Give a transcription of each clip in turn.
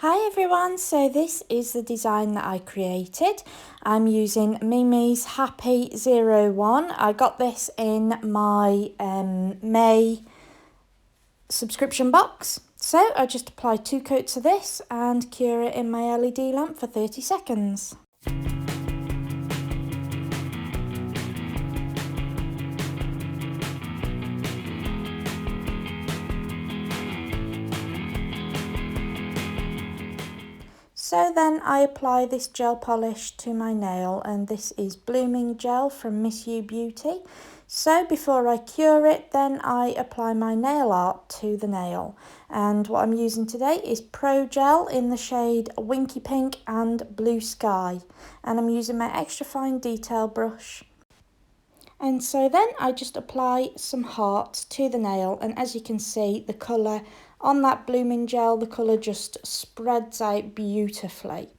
Hi everyone, so this is the design that I created. I'm using Mimi's Happy 01. I got this in my May subscription box. So I just apply 2 coats of this and cure it in my LED lamp for 30 seconds. So then I apply this gel polish to my nail, and this is Blooming Gel from Miss You Beauty. So before I cure it, then I apply my nail art to the nail. And what I'm using today is Pro Gel in the shade Winky Pink and Blue Sky. And I'm using my extra fine detail brush. And so then I just apply some hearts to the nail, and as you can see, the colour on that Blooming Gel, the colour just spreads out beautifully.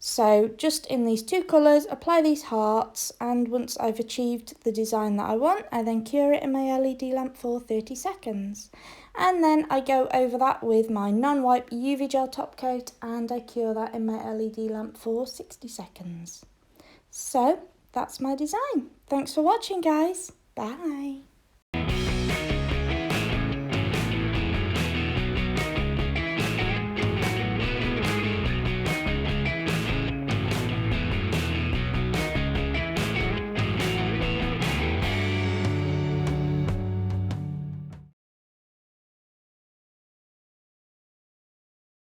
So just in these 2 colours, apply these hearts, and once I've achieved the design that I want, I then cure it in my LED lamp for 30 seconds. And then I go over that with my non-wipe UV gel top coat, and I cure that in my LED lamp for 60 seconds. So that's my design. Thanks for watching, guys. Bye.